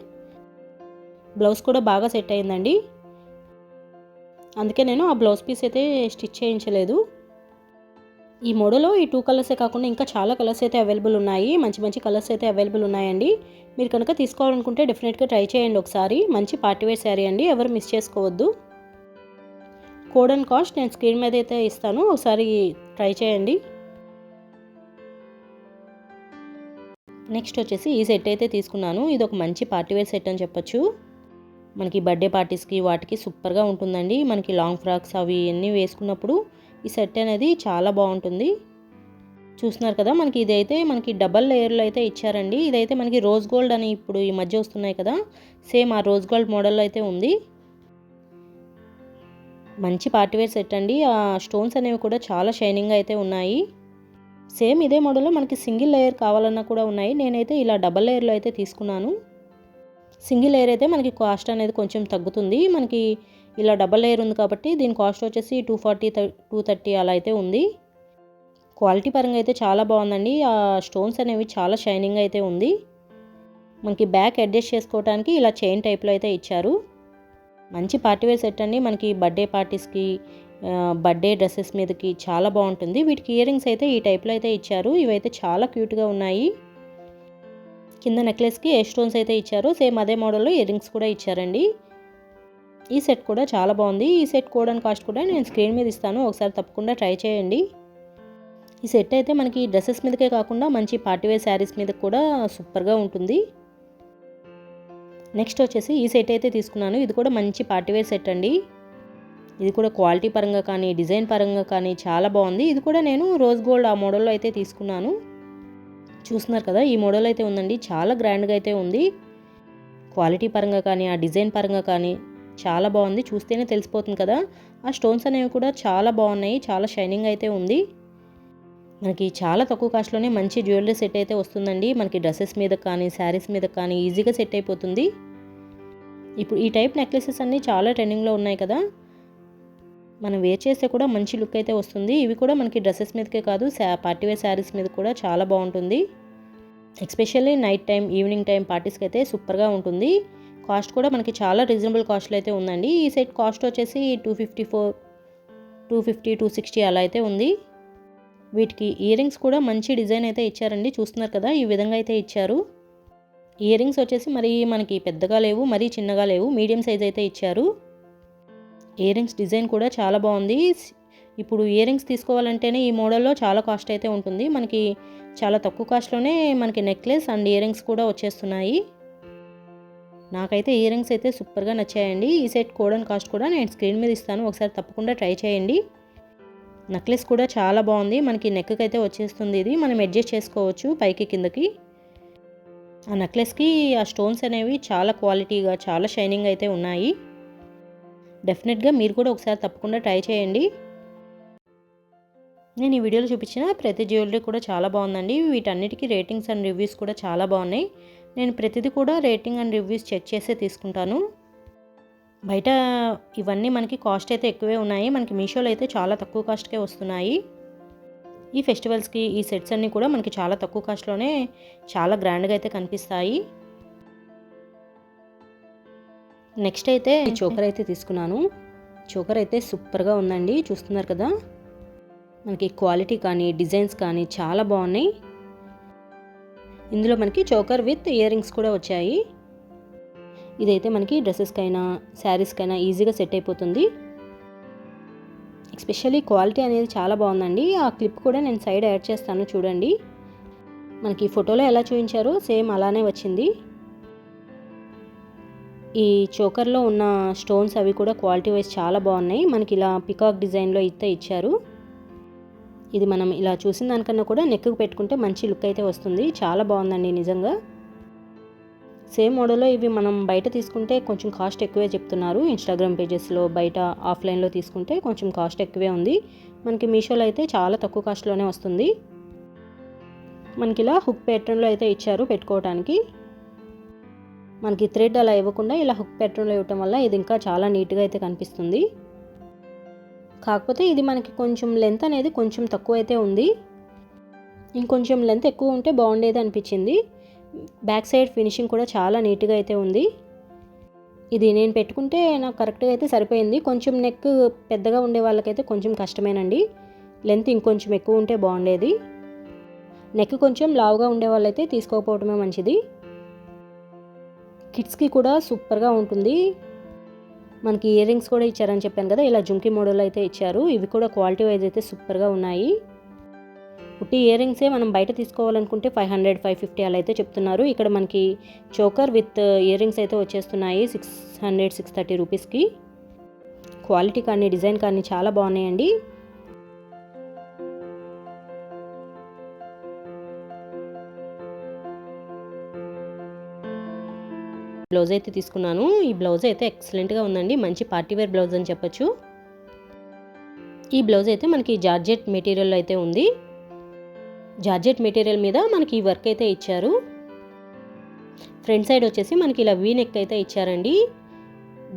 బ్లౌజ్ కూడా బాగా సెట్ అయిందండి. అందుకే నేను ఆ బ్లౌజ్ పీస్ అయితే స్టిచ్ చేయించలేదు. ఈ మోడల్లో ఈ 2 కలర్సే కాకుండా ఇంకా చాలా కలర్స్ అయితే అవైలబుల్ ఉన్నాయి. మంచి మంచి కలర్స్ అయితే అవైలబుల్ ఉన్నాయండి. మీరు కనుక తీసుకోవాలనుకుంటే డెఫినెట్గా ట్రై చేయండి ఒకసారి. మంచి పార్టీవేర్ శారీ అండి, ఎవరు మిస్ చేసుకోవద్దు. కోడ్ అండ్ కాస్ట్ నేను స్క్రీన్ మీద అయితే ఇస్తాను, ఒకసారి ట్రై చేయండి. నెక్స్ట్ వచ్చేసి ఈ సెట్ అయితే తీసుకున్నాను. ఇది ఒక మంచి పార్టీవేర్ సెట్ అని చెప్పొచ్చు. మనకి బర్త్డే పార్టీస్కి వాటికి సూపర్గా ఉంటుందండి. మనకి లాంగ్ ఫ్రాక్స్ అవి అన్నీ వేసుకున్నప్పుడు ఈ సెట్ అనేది చాలా బాగుంటుంది. చూస్తున్నారు కదా, మనకి ఇదైతే మనకి డబల్ లేయర్లో అయితే ఇచ్చారండి. ఇదైతే మనకి రోజ్ గోల్డ్ అని ఇప్పుడు ఈ మధ్య వస్తున్నాయి కదా, సేమ్ ఆ రోజ్ గోల్డ్ మోడల్లో అయితే ఉంది. మంచి పార్టీవేర్ సెట్ అండి. ఆ స్టోన్స్ అనేవి కూడా చాలా షైనింగ్గా అయితే ఉన్నాయి. సేమ్ ఇదే మోడల్లో మనకి సింగిల్ లేయర్ కావాలన్నా కూడా ఉన్నాయి. నేనైతే ఇలా డబల్ లేయర్లో అయితే తీసుకున్నాను. సింగిల్ లేయర్ అయితే మనకి కాస్ట్ అనేది కొంచెం తగ్గుతుంది. మనకి ఇలా డబల్ లేయర్ ఉంది కాబట్టి దీని కాస్ట్ వచ్చేసి 240-230 అలా అయితే ఉంది. క్వాలిటీ పరంగా అయితే చాలా బాగుందండి. ఆ స్టోన్స్ అనేవి చాలా షైనింగ్ అయితే ఉంది. మనకి బ్యాక్ అడ్జస్ట్ చేసుకోవడానికి ఇలా చైన్ టైప్లో అయితే ఇచ్చారు. మంచి పార్టీవేర్ సెట్ అండి. మనకి బర్త్డే పార్టీస్కి, బర్త్డే డ్రెస్సెస్ మీదకి చాలా బాగుంటుంది. వీటికి ఇయర్ రింగ్స్ అయితే ఈ టైప్లో అయితే ఇచ్చారు. ఇవైతే చాలా క్యూట్గా ఉన్నాయి. కింద నెక్లెస్కి ఏ స్టోన్స్ అయితే ఇచ్చారు, సేమ్ అదే మోడల్లో ఇయర్ రింగ్స్ కూడా ఇచ్చారండి. ఈ సెట్ కూడా చాలా బాగుంది. ఈ సెట్ కోడ్ అండ్ కాస్ట్ కూడా నేను స్క్రీన్ మీద ఇస్తాను, ఒకసారి తప్పకుండా ట్రై చేయండి. ఈ సెట్ అయితే మనకి డ్రెస్సెస్ మీదకే కాకుండా మంచి పార్టీవేర్ శారీస్ మీద కూడా సూపర్గా ఉంటుంది. నెక్స్ట్ వచ్చేసి ఈ సెట్ అయితే తీసుకున్నాను. ఇది కూడా మంచి పార్టీవేర్ సెట్ అండి. ఇది కూడా క్వాలిటీ పరంగా కానీ డిజైన్ పరంగా కానీ చాలా బాగుంది. ఇది కూడా నేను రోజ్ గోల్డ్ ఆ మోడల్లో అయితే తీసుకున్నాను. చూస్తున్నారు కదా, ఈ మోడల్ అయితే ఉందండి. చాలా గ్రాండ్గా అయితే ఉంది. క్వాలిటీ పరంగా కానీ ఆ డిజైన్ పరంగా కానీ చాలా బాగుంది, చూస్తేనే తెలిసిపోతుంది కదా. ఆ స్టోన్స్ అనేవి కూడా చాలా బాగున్నాయి, చాలా షైనింగ్ అయితే ఉంది. మనకి చాలా తక్కువ కాస్ట్లోనే మంచి జ్యువెలరీ సెట్ అయితే వస్తుందండి. మనకి డ్రెస్సెస్ మీద కానీ శారీస్ మీద కానీ ఈజీగా సెట్ అయిపోతుంది. ఇప్పుడు ఈ టైప్ నెక్లెసెస్ అన్నీ చాలా ట్రెండింగ్లో ఉన్నాయి కదా. మనం వేర్ చేస్తే కూడా మంచి లుక్ అయితే వస్తుంది. ఇవి కూడా మనకి డ్రెస్సెస్ మీదకే కాదు, పార్టీవేర్ శారీస్ మీద కూడా చాలా బాగుంటుంది. Especially night time, evening time పార్టీస్కి అయితే సూపర్గా ఉంటుంది. కాస్ట్ కూడా మనకి చాలా రీజనబుల్ కాస్ట్లో అయితే ఉందండి. ఈ సెట్ కాస్ట్ వచ్చేసి 250, 260 అలా అయితే ఉంది. వీటికి ఇయర్ రింగ్స్ కూడా మంచి డిజైన్ అయితే ఇచ్చారండి. చూస్తున్నారు కదా, ఈ విధంగా అయితే ఇచ్చారు. ఇయర్ రింగ్స్ వచ్చేసి మరి మనకి పెద్దగా లేవు, మరీ చిన్నగా లేవు, మీడియం సైజ్ అయితే ఇచ్చారు. ఇయర్ రింగ్స్ డిజైన్ కూడా చాలా బాగుంది. ఇప్పుడు ఇయర్ రింగ్స్ తీసుకోవాలంటేనే ఈ మోడల్లో చాలా కాస్ట్ అయితే ఉంటుంది. మనకి చాలా తక్కువ కాస్ట్లోనే మనకి నెక్లెస్ అండ్ ఇయర్ రింగ్స్ కూడా వచ్చేస్తున్నాయి. నాకైతే ఇయర్ రింగ్స్ అయితే సూపర్గా నచ్చాయండి. ఈ సెట్ కోడ్ అండ్ కాస్ట్ కూడా నేను స్క్రీన్ మీద ఇస్తాను, ఒకసారి తప్పకుండా ట్రై చేయండి. నెక్లెస్ కూడా చాలా బాగుంది. మనకి నెక్కి అయితే వచ్చేస్తుంది. ఇది మనం అడ్జస్ట్ చేసుకోవచ్చు పైకి కిందకి. ఆ నెక్లెస్కి ఆ స్టోన్స్ అనేవి చాలా క్వాలిటీగా, చాలా షైనింగ్ అయితే ఉన్నాయి. డెఫినెట్గా మీరు కూడా ఒకసారి తప్పకుండా ట్రై చేయండి. నేను ఈ వీడియోలో చూపించిన ప్రతి జ్యువెలరీ కూడా చాలా బాగుందండి. వీటన్నిటికీ రేటింగ్స్ అండ్ రివ్యూస్ కూడా చాలా బాగున్నాయి. నేను ప్రతిదీ కూడా రేటింగ్ అండ్ రివ్యూస్ చెక్ చేసే తీసుకుంటాను. బయట ఇవన్నీ మనకి కాస్ట్ అయితే ఎక్కువే ఉన్నాయి. మనకి మీషోలో అయితే చాలా తక్కువ కాస్ట్కే వస్తున్నాయి. ఈ ఫెస్టివల్స్కి ఈ సెట్స్ అన్నీ కూడా మనకి చాలా తక్కువ కాస్ట్లోనే చాలా గ్రాండ్గా అయితే కనిపిస్తాయి. నెక్స్ట్ అయితే ఈ చోకర్ అయితే తీసుకున్నాను. చోకర్ అయితే సూపర్గా ఉందండి, చూస్తున్నారు కదా. మనకి క్వాలిటీ కానీ డిజైన్స్ కానీ చాలా బాగున్నాయి. ఇందులో మనకి చోకర్ విత్ ఇయర్ రింగ్స్ కూడా వచ్చాయి. ఇదైతే మనకి డ్రెస్సెస్కైనా శారీస్కైనా ఈజీగా సెట్ అయిపోతుంది. ఎస్పెషల్లీ క్వాలిటీ అనేది చాలా బాగుందండి. ఆ క్లిప్ కూడా నేను సైడ్ యాడ్ చేస్తాను చూడండి. మనకి ఫోటోలో ఎలా చూపించారో సేమ్ అలానే వచ్చింది. ఈ చోకర్లో ఉన్న స్టోన్స్ అవి కూడా క్వాలిటీ వైజ్ చాలా బాగున్నాయి. మనకి ఇలా పికాక్ డిజైన్లో అయితే ఇచ్చారు. ఇది మనం ఇలా చూసిన దానికన్నా కూడా నెక్కు పెట్టుకుంటే మంచి లుక్ అయితే వస్తుంది. చాలా బాగుందండి నిజంగా. సేమ్ మోడల్లో ఇవి మనం బయట తీసుకుంటే కొంచెం కాస్ట్ ఎక్కువే చెప్తున్నారు. ఇన్స్టాగ్రామ్ పేజెస్లో బయట ఆఫ్లైన్లో తీసుకుంటే కొంచెం కాస్ట్ ఎక్కువే ఉంది. మనకి మీషోలో అయితే చాలా తక్కువ కాస్ట్లోనే వస్తుంది. మనకి ఇలా హుక్ ప్యాటర్న్లో అయితే ఇచ్చారు పెట్టుకోవడానికి. మనకి థ్రెడ్ అలా ఇవ్వకుండా ఇలా హుక్ ప్యాటర్న్లో ఇవ్వటం వల్ల ఇది ఇంకా చాలా నీట్గా అయితే కనిపిస్తుంది. కాకపోతే ఇది మనకి కొంచెం లెంత్ అనేది కొంచెం తక్కువ అయితే ఉంది. ఇంకొంచెం లెంత్ ఎక్కువ ఉంటే బాగుండేది అనిపించింది. బ్యాక్ సైడ్ ఫినిషింగ్ కూడా చాలా నీట్గా అయితే ఉంది. ఇది నేను పెట్టుకుంటే నాకు కరెక్ట్గా అయితే సరిపోయింది. కొంచెం నెక్ పెద్దగా ఉండే వాళ్ళకైతే కొంచెం కష్టమేనండి. లెంత్ ఇంకొంచెం ఎక్కువ ఉంటే బాగుండేది. నెక్ కొంచెం లావుగా ఉండే వాళ్ళైతే తీసుకోకపోవడమే మంచిది. కిడ్స్కి కూడా సూపర్గా ఉంటుంది. మనకి ఇయర్ రింగ్స్ కూడా ఇచ్చారని చెప్పాను కదా, ఇలా జుంకీ మోడల్ అయితే ఇచ్చారు. ఇవి కూడా క్వాలిటీ వైజ్ అయితే సూపర్గా ఉన్నాయి. పుట్టి ఇయర్ రింగ్సే మనం బయట తీసుకోవాలనుకుంటే 500, 550 అలా అయితే చెప్తున్నారు. ఇక్కడ మనకి చోకర్ విత్ ఇయర్ రింగ్స్ అయితే వచ్చేస్తున్నాయి 600, 630 రూపీస్కి. క్వాలిటీ కానీ డిజైన్ కానీ చాలా బాగున్నాయండి. బ్లౌజ్ అయితే తీసుకున్నాను. ఈ బ్లౌజ్ అయితే ఎక్సలెంట్గా ఉందండి. మంచి పార్టీవేర్ బ్లౌజ్ అని చెప్పొచ్చు. ఈ బ్లౌజ్ అయితే మనకి జార్జెట్ మెటీరియల్ అయితే ఉంది. జార్జెట్ మెటీరియల్ మీద మనకి ఈ వర్క్ అయితే ఇచ్చారు. ఫ్రంట్ సైడ్ వచ్చేసి మనకి ఇలా వీ నెక్ అయితే ఇచ్చారండి.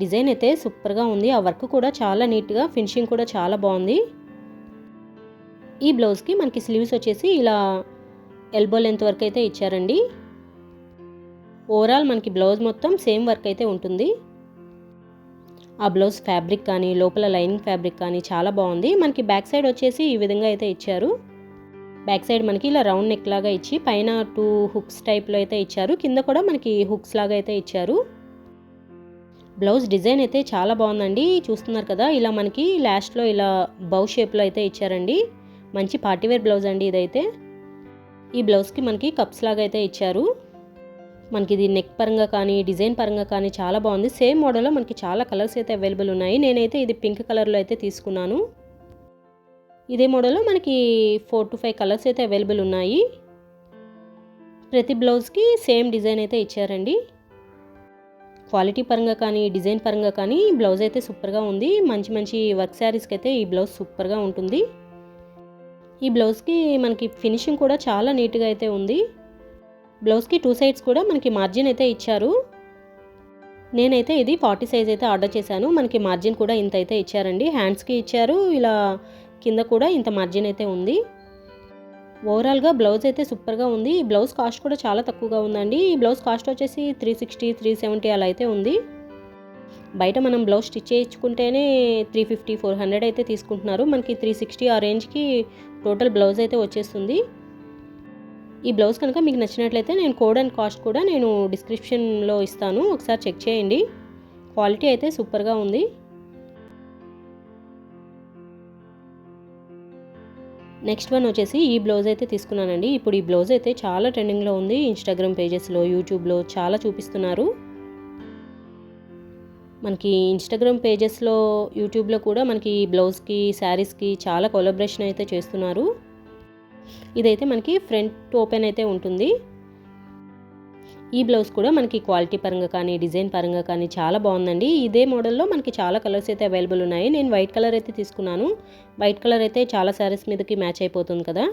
డిజైన్ అయితే సూపర్గా ఉంది. ఆ వర్క్ కూడా చాలా నీట్గా, ఫినిషింగ్ కూడా చాలా బాగుంది. ఈ బ్లౌజ్కి మనకి స్లీవ్స్ వచ్చేసి ఇలా ఎల్బో లెంత్ వర్క్ అయితే ఇచ్చారండి. ఓవరాల్ మనకి బ్లౌజ్ మొత్తం సేమ్ వర్క్ అయితే ఉంటుంది. ఆ బ్లౌజ్ ఫ్యాబ్రిక్ కానీ లోపల లైనింగ్ ఫ్యాబ్రిక్ కానీ చాలా బాగుంది. మనకి బ్యాక్ సైడ్ వచ్చేసి ఈ విధంగా అయితే ఇచ్చారు. బ్యాక్ సైడ్ మనకి ఇలా రౌండ్ నెక్ లాగా ఇచ్చి పైన 2 హుక్స్ టైప్లో అయితే ఇచ్చారు. కింద కూడా మనకి హుక్స్ లాగా అయితే ఇచ్చారు. బ్లౌజ్ డిజైన్ అయితే చాలా బాగుందండి. చూస్తున్నారు కదా, ఇలా మనకి లాస్ట్లో ఇలా బౌ షేప్లో అయితే ఇచ్చారండి. మంచి పార్టీవేర్ బ్లౌజ్ అండి ఇదైతే. ఈ బ్లౌజ్కి మనకి కప్స్ లాగా అయితే ఇచ్చారు. మనకి ఇది నెక్ పరంగా కానీ డిజైన్ పరంగా కానీ చాలా బాగుంది. సేమ్ మోడల్లో మనకి చాలా కలర్స్ అయితే అవైలబుల్ ఉన్నాయి. నేనైతే ఇది పింక్ కలర్లో అయితే తీసుకున్నాను. ఇదే మోడల్లో మనకి 4 to 5 కలర్స్ అయితే అవైలబుల్ ఉన్నాయి. ప్రతి బ్లౌజ్కి సేమ్ డిజైన్ అయితే ఇచ్చారండి. క్వాలిటీ పరంగా కానీ డిజైన్ పరంగా కానీ బ్లౌజ్ అయితే సూపర్గా ఉంది. మంచి మంచి వర్క్ శారీస్కి అయితే ఈ బ్లౌజ్ సూపర్గా ఉంటుంది. ఈ బ్లౌజ్కి మనకి ఫినిషింగ్ కూడా చాలా నీట్గా అయితే ఉంది. బ్లౌజ్కి 2 సైడ్స్ కూడా మనకి మార్జిన్ అయితే ఇచ్చారు. నేనైతే ఇది 40 సైజ్ అయితే ఆర్డర్ చేశాను. మనకి మార్జిన్ కూడా ఇంత అయితే ఇచ్చారండి. హ్యాండ్స్కి ఇచ్చారు, ఇలా కింద కూడా ఇంత మార్జిన్ అయితే ఉంది. ఓవరాల్గా బ్లౌజ్ అయితే సూపర్గా ఉంది. ఈ బ్లౌజ్ కాస్ట్ కూడా చాలా తక్కువగా ఉందండి. ఈ బ్లౌజ్ కాస్ట్ వచ్చేసి 360, 370 అలా అయితే ఉంది. బయట మనం బ్లౌజ్ స్టిచ్ చేయించుకుంటేనే 350, 400 అయితే తీసుకుంటున్నారు. మనకి 360 ఆ రేంజ్కి టోటల్ బ్లౌజ్ అయితే వచ్చేస్తుంది. ఈ బ్లౌజ్ కనుక మీకు నచ్చినట్లయితే నేను కోడ్ అండ్ కాస్ట్ కూడా నేను డిస్క్రిప్షన్లో ఇస్తాను, ఒకసారి చెక్ చేయండి. క్వాలిటీ అయితే సూపర్గా ఉంది. నెక్స్ట్ వన్ వచ్చేసి ఈ బ్లౌజ్ అయితే తీసుకున్నానండి. ఇప్పుడు ఈ బ్లౌజ్ అయితే చాలా ట్రెండింగ్లో ఉంది. ఇన్స్టాగ్రామ్ పేజెస్లో, యూట్యూబ్లో చాలా చూపిస్తున్నారు. మనకి ఇన్స్టాగ్రామ్ పేజెస్లో, యూట్యూబ్లో కూడా మనకి బ్లౌజ్కి, శారీస్కి చాలా కొలాబరేషన్ అయితే చేస్తున్నారు. ఇదైతే మనకి ఫ్రంట్ ఓపెన్ అయితే ఉంటుంది. ఈ బ్లౌజ్ కూడా మనకి క్వాలిటీ పరంగా కానీ డిజైన్ పరంగా కానీ చాలా బాగుందండి. ఇదే మోడల్లో మనకి చాలా కలర్స్ అయితే అవైలబుల్ ఉన్నాయి. నేను వైట్ కలర్ అయితే తీసుకున్నాను. వైట్ కలర్ అయితే చాలా శారీస్ మీదకి మ్యాచ్ అయిపోతుంది కదా.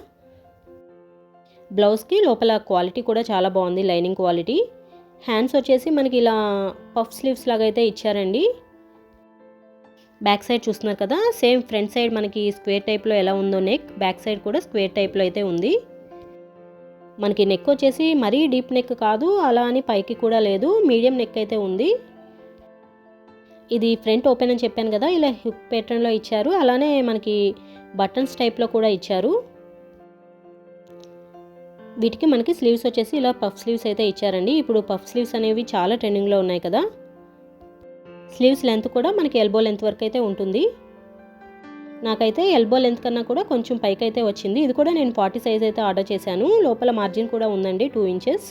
బ్లౌజ్కి లోపల క్వాలిటీ కూడా చాలా బాగుంది, లైనింగ్ క్వాలిటీ. హ్యాండ్స్ వచ్చేసి మనకి ఇలా పఫ్ స్లీవ్స్ లాగా అయితే ఇచ్చారండి. బ్యాక్ సైడ్ చూస్తున్నారు కదా, సేమ్ ఫ్రంట్ సైడ్ మనకి స్క్వేర్ టైప్లో ఎలా ఉందో నెక్, బ్యాక్ సైడ్ కూడా స్క్వేర్ టైప్లో అయితే ఉంది. మనకి నెక్ వచ్చేసి మరీ డీప్ నెక్ కాదు, అలా అని పైకి కూడా లేదు, మీడియం నెక్ అయితే ఉంది. ఇది ఫ్రంట్ ఓపెన్ అని చెప్పాను కదా, ఇలా హుక్ ప్యాటర్న్లో ఇచ్చారు. అలానే మనకి బటన్స్ టైప్లో కూడా ఇచ్చారు. వీటికి మనకి స్లీవ్స్ వచ్చేసి ఇలా పఫ్ స్లీవ్స్ అయితే ఇచ్చారండి. ఇప్పుడు పఫ్ స్లీవ్స్ అనేవి చాలా ట్రెండింగ్లో ఉన్నాయి కదా. స్లీవ్స్ లెంత్ కూడా మనకి ఎల్బో లెంత్ వరకు అయితే ఉంటుంది. నాకైతే ఎల్బో లెంత్ కన్నా కూడా కొంచెం పైకి అయితే వచ్చింది. ఇది కూడా నేను 40 సైజ్ అయితే ఆర్డర్ చేశాను. లోపల మార్జిన్ కూడా ఉందండి 2 ఇంచెస్.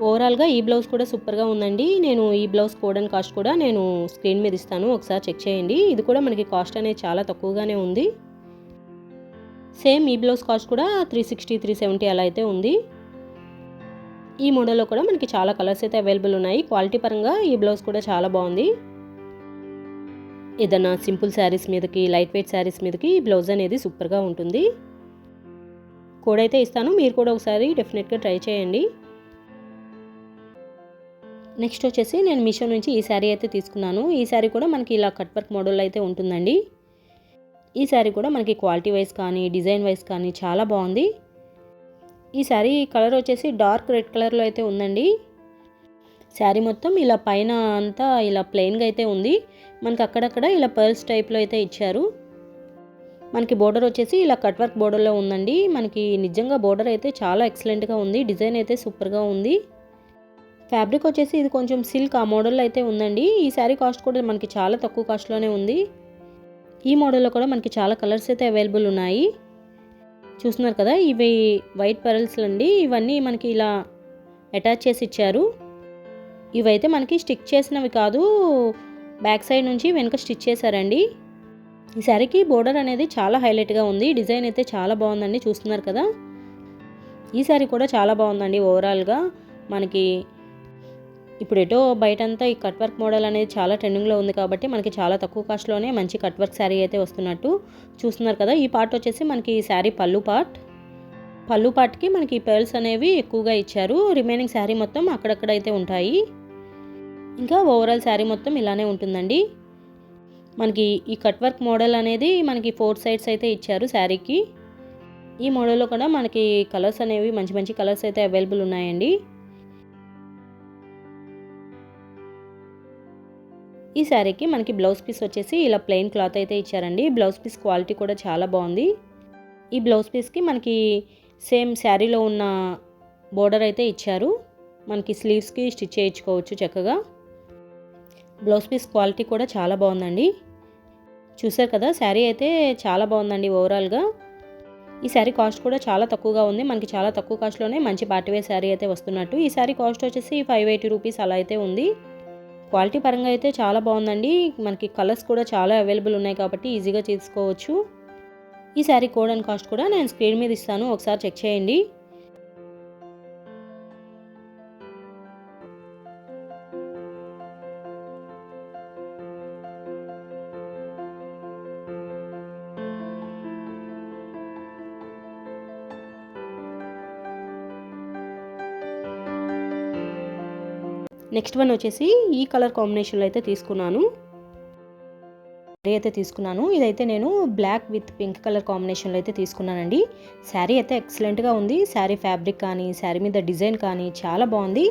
ఓవరాల్గా ఈ బ్లౌజ్ కూడా సూపర్గా ఉందండి. నేను ఈ బ్లౌజ్ కోడ్ అండ్ కాస్ట్ కూడా నేను స్క్రీన్ మీద ఇస్తాను, ఒకసారి చెక్ చేయండి. ఇది కూడా మనకి కాస్ట్ అనేది చాలా తక్కువగానే ఉంది. సేమ్ ఈ బ్లౌజ్ కాస్ట్ కూడా 360, 370 అలా అయితే ఉంది. ఈ మోడల్లో కూడా మనకి చాలా కలర్స్ అయితే అవైలబుల్ ఉన్నాయి. క్వాలిటీ పరంగా ఈ బ్లౌజ్ కూడా చాలా బాగుంది. ఏదైనా సింపుల్ శారీస్ మీదకి, లైట్ వెయిట్ శారీస్ మీదకి ఈ బ్లౌజ్ అనేది సూపర్గా ఉంటుంది. కోడ్ అయితే ఇస్తాను, మీరు కూడా ఒకసారి డెఫినెట్గా ట్రై చేయండి. నెక్స్ట్ వచ్చేసి నేను మీషో నుంచి ఈ శారీ అయితే తీసుకున్నాను. ఈ శారీ కూడా మనకి ఇలా కట్ వర్క్ మోడల్ అయితే ఉంటుందండి. ఈ శారీ కూడా మనకి క్వాలిటీ వైజ్ కానీ డిజైన్ వైజ్ కానీ చాలా బాగుంది. ఈ శారీ కలర్ వచ్చేసి డార్క్ రెడ్ కలర్లో అయితే ఉందండి. శారీ మొత్తం ఇలా పైన అంతా ఇలా ప్లెయిన్గా అయితే ఉంది. మనకి అక్కడక్కడ ఇలా పర్ల్స్ టైప్లో అయితే ఇచ్చారు. మనకి బోర్డర్ వచ్చేసి ఇలా కట్ వర్క్ బోర్డర్లో ఉందండి. మనకి నిజంగా బోర్డర్ అయితే చాలా ఎక్సలెంట్గా ఉంది. డిజైన్ అయితే సూపర్గా ఉంది. ఫ్యాబ్రిక్ వచ్చేసి ఇది కొంచెం సిల్క్ ఆ మోడల్లో అయితే ఉందండి. ఈ శారీ కాస్ట్ కూడా మనకి చాలా తక్కువ కాస్ట్లోనే ఉంది. ఈ మోడల్లో కూడా మనకి చాలా కలర్స్ అయితే అవైలబుల్ ఉన్నాయి. చూస్తున్నారు కదా, ఇవి వైట్ పర్ల్స్ అండి. ఇవన్నీ మనకి ఇలా అటాచ్ చేసి ఇచ్చారు. ఇవైతే మనకి స్టిక్ చేసినవి కాదు, బ్యాక్ సైడ్ నుంచి వెనుక స్టిచ్ చేశారండి. ఈ శారీకి బోర్డర్ అనేది చాలా హైలైట్గా ఉంది. డిజైన్ అయితే చాలా బాగుందండి, చూస్తున్నారు కదా. ఈ శారీ కూడా చాలా బాగుందండి. ఓవరాల్గా మనకి ఇప్పుడు ఎటో బయటంతా ఈ కట్ వర్క్ మోడల్ అనేది చాలా ట్రెండింగ్లో ఉంది కాబట్టి మనకి చాలా తక్కువ కాస్ట్లోనే మంచి కట్ వర్క్ శారీ అయితే వస్తున్నట్టు చూస్తున్నారు కదా. ఈ పార్ట్ వచ్చేసి మనకి శారీ పళ్ళు పార్ట్కి మనకి పర్ల్స్ అనేవి ఎక్కువగా ఇచ్చారు. రిమైనింగ్ శారీ మొత్తం అక్కడక్కడ అయితే ఉంటాయి. ఇంకా ఓవరాల్ శారీ మొత్తం ఇలానే ఉంటుందండి. మనకి ఈ కట్ వర్క్ మోడల్ అనేది మనకి 4 సైడ్స్ అయితే ఇచ్చారు శారీకి. ఈ మోడల్లో కూడా మనకి కలర్స్ అనేవి మంచి మంచి కలర్స్ అయితే అవైలబుల్ ఉన్నాయండి. ఈ శారీకి మనకి బ్లౌజ్ పీస్ వచ్చేసి ఇలా ప్లెయిన్ క్లాత్ అయితే ఇచ్చారండి. బ్లౌజ్ పీస్ క్వాలిటీ కూడా చాలా బాగుంది. ఈ బ్లౌజ్ పీస్కి మనకి సేమ్ శారీలో ఉన్న బోర్డర్ అయితే ఇచ్చారు. మనకి స్లీవ్స్కి స్టిచ్ చేయించుకోవచ్చు చక్కగా. బ్లౌజ్ పీస్ క్వాలిటీ కూడా చాలా బాగుందండి. చూసారు కదా, శారీ అయితే చాలా బాగుందండి ఓవరాల్గా. ఈ శారీ కాస్ట్ కూడా చాలా తక్కువగా ఉంది. మనకి చాలా తక్కువ కాస్ట్లోనే మంచి పార్టీవేర్ శారీ అయితే వస్తున్నట్టు. ఈ శారీ కాస్ట్ వచ్చేసి 580 రూపీస్ అలా అయితే ఉంది. క్వాలిటీ పరంగా అయితే చాలా బాగుందండి. మనకి కలర్స్ కూడా చాలా అవైలబుల్ ఉన్నాయి కాబట్టి ఈజీగా తీసుకోవచ్చు. ఈ శారీ కోడ్ అండ్ కాస్ట్ కూడా నేను స్క్రీన్ మీద ఇస్తాను, ఒకసారి చెక్ చేయండి. నెక్స్ట్ వన్ వచ్చేసి ఈ కలర్ కాంబినేషన్లో అయితే తీసుకున్నాను. శారీ అయితే తీసుకున్నాను. ఇదైతే నేను బ్లాక్ విత్ పింక్ కలర్ కాంబినేషన్లో అయితే తీసుకున్నానండి. శారీ అయితే ఎక్సలెంట్గా ఉంది. శారీ ఫ్యాబ్రిక్ కానీ శారీ మీద డిజైన్ కానీ చాలా బాగుంది.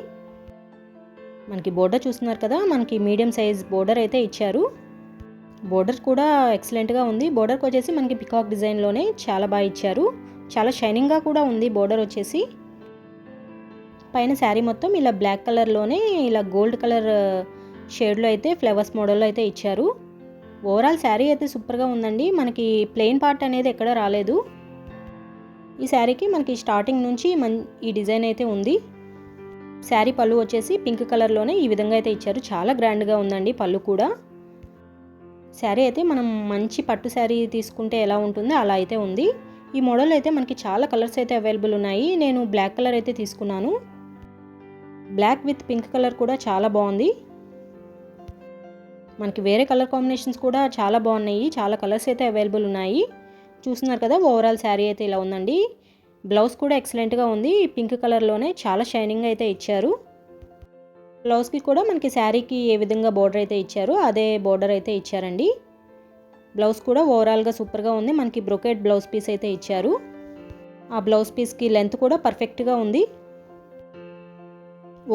మనకి బోర్డర్ చూస్తున్నారు కదా, మనకి మీడియం సైజ్ బోర్డర్ అయితే ఇచ్చారు. బోర్డర్ కూడా ఎక్సలెంట్గా ఉంది. బోర్డర్కి వచ్చేసి మనకి పికాక్ డిజైన్లోనే చాలా బాగా ఇచ్చారు. చాలా షైనింగ్గా కూడా ఉంది బోర్డర్ వచ్చేసి. పైన శారీ మొత్తం ఇలా బ్లాక్ కలర్లోనే ఇలా గోల్డ్ కలర్ షేడ్లో అయితే ఫ్లవర్స్ మోడల్లో అయితే ఇచ్చారు. ఓవరాల్ శారీ అయితే సూపర్గా ఉందండి. మనకి ప్లెయిన్ పార్ట్ అనేది ఎక్కడ రాలేదు. ఈ శారీకి మనకి స్టార్టింగ్ నుంచి ఈ డిజైన్ అయితే ఉంది. శారీ పళ్ళు వచ్చేసి పింక్ కలర్లోనే ఈ విధంగా అయితే ఇచ్చారు. చాలా గ్రాండ్గా ఉందండి పళ్ళు కూడా. శారీ అయితే మనం మంచి పట్టు శారీ తీసుకుంటే ఎలా ఉంటుందో అలా అయితే ఉంది. ఈ మోడల్ అయితే మనకి చాలా కలర్స్ అయితే అవైలబుల్ ఉన్నాయి. నేను బ్లాక్ కలర్ అయితే తీసుకున్నాను. బ్లాక్ విత్ పింక్ కలర్ కూడా చాలా బాగుంది. మనకి వేరే కలర్ కాంబినేషన్స్ కూడా చాలా బాగున్నాయి. చాలా కలర్స్ అయితే అవైలబుల్ ఉన్నాయి. చూస్తున్నారు కదా, ఓవరాల్ శారీ అయితే ఇలా ఉందండి. బ్లౌజ్ కూడా ఎక్సలెంట్గా ఉంది. పింక్ కలర్లోనే చాలా షైనింగ్ అయితే ఇచ్చారు. బ్లౌజ్కి కూడా మనకి శారీకి ఏ విధంగా బోర్డర్ అయితే ఇచ్చారో అదే బోర్డర్ అయితే ఇచ్చారండి. బ్లౌజ్ కూడా ఓవరాల్గా సూపర్గా ఉంది. మనకి బ్రొకెట్ బ్లౌజ్ పీస్ అయితే ఇచ్చారు. ఆ బ్లౌజ్ పీస్కి లెంత్ కూడా పర్ఫెక్ట్గా ఉంది.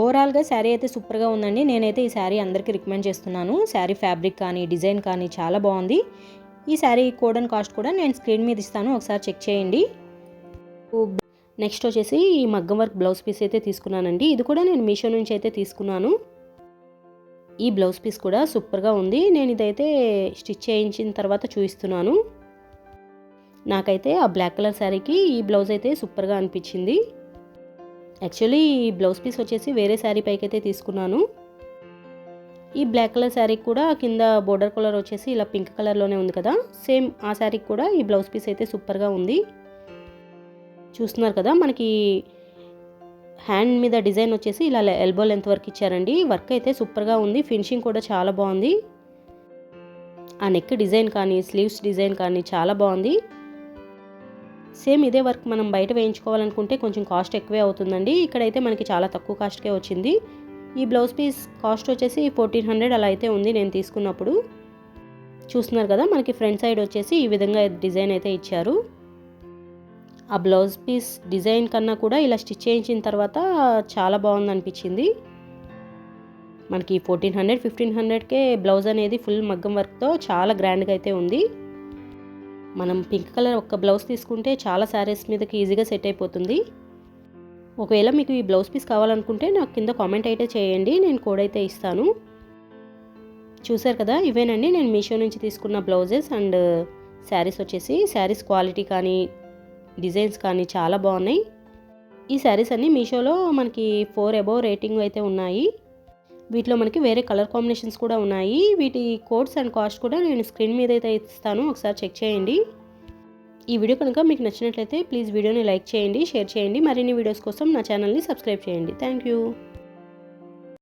ఓవరాల్గా శారీ అయితే సూపర్గా ఉందండి. నేనైతే ఈ శారీ అందరికీ రికమెండ్ చేస్తున్నాను. శారీ ఫ్యాబ్రిక్ కానీ డిజైన్ కానీ చాలా బాగుంది. ఈ శారీ కోడ్ అండ్ కాస్ట్ కూడా నేను స్క్రీన్ మీద ఇస్తాను, ఒకసారి చెక్ చేయండి. నెక్స్ట్ వచ్చేసి ఈ మగ్గం వర్క్ బ్లౌజ్ పీస్ అయితే తీసుకున్నానండి. ఇది కూడా నేను మీషో నుంచి అయితే తీసుకున్నాను. ఈ బ్లౌజ్ పీస్ కూడా సూపర్గా ఉంది. నేను ఇదైతే స్టిచ్ చేయించిన తర్వాత చూపిస్తున్నాను. నాకైతే ఆ బ్లాక్ కలర్ శారీకి ఈ బ్లౌజ్ అయితే సూపర్గా అనిపించింది. యాక్చువల్లీ ఈ బ్లౌజ్ పీస్ వచ్చేసి వేరే శారీ పైకి అయితే తీసుకున్నాను. ఈ బ్లాక్ కలర్ శారీకి కూడా కింద బోర్డర్ కలర్ వచ్చేసి ఇలా పింక్ కలర్లోనే ఉంది కదా, సేమ్ ఆ శారీకి కూడా ఈ బ్లౌజ్ పీస్ అయితే సూపర్గా ఉంది. చూస్తున్నారు కదా, మనకి హ్యాండ్ మీద డిజైన్ వచ్చేసి ఇలా ఎల్బో లెంత్ వరకు ఇచ్చారండి. వర్క్ అయితే సూపర్గా ఉంది. ఫినిషింగ్ కూడా చాలా బాగుంది. ఆ నెక్ డిజైన్ కానీ స్లీవ్స్ డిజైన్ కానీ చాలా బాగుంది. సేమ్ ఇదే వర్క్ మనం బయట వేయించుకోవాలనుకుంటే కొంచెం కాస్ట్ ఎక్కువే అవుతుందండి. ఇక్కడైతే మనకి చాలా తక్కువ కాస్ట్కే వచ్చింది. ఈ బ్లౌజ్ పీస్ కాస్ట్ వచ్చేసి 1400 అలా అయితే ఉంది నేను తీసుకున్నప్పుడు. చూస్తున్నారు కదా, మనకి ఫ్రంట్ సైడ్ వచ్చేసి ఈ విధంగా డిజైన్ అయితే ఇచ్చారు. ఆ బ్లౌజ్ పీస్ డిజైన్ కన్నా కూడా ఇలా స్టిచ్ చేయించిన తర్వాత చాలా బాగుంది అనిపించింది. మనకి 1400 1500కే బ్లౌజ్ అనేది ఫుల్ మగ్గం వర్క్తో చాలా గ్రాండ్గా అయితే ఉంది. మనం పింక్ కలర్ ఒక బ్లౌజ్ తీసుకుంటే చాలా శారీస్ మీదకి ఈజీగా సెట్ అయిపోతుంది. ఒకవేళ మీకు ఈ బ్లౌజ్ పీస్ కావాలనుకుంటే నాకు కింద కామెంట్ అయితే చేయండి, నేను కోడ్ అయితే ఇస్తాను. చూసారు కదా, ఇవేనండి నేను మీషో నుంచి తీసుకున్న బ్లౌజెస్ అండ్ శారీస్ వచ్చేసి. శారీస్ క్వాలిటీ కానీ డిజైన్స్ కానీ చాలా బాగున్నాయి. ఈ శారీస్ అన్నీ మీషోలో మనకి 4 అబోవ్ రేటింగ్ అయితే ఉన్నాయి. వీటిలో మనకి వేరే కలర్ కాంబినేషన్స్ కూడా ఉన్నాయి. వీటి కోడ్స్ అండ్ కాస్ట్ కూడా నేను స్క్రీన్ మీద అయితే ఇస్తాను, ఒకసారి చెక్ చేయండి. ఈ వీడియో కనుక మీకు నచ్చినట్లయితే ప్లీజ్ వీడియోని లైక్ చేయండి, షేర్ చేయండి. మరిన్ని వీడియోస్ కోసం నా ఛానల్ని సబ్స్క్రైబ్ చేయండి. Thank you.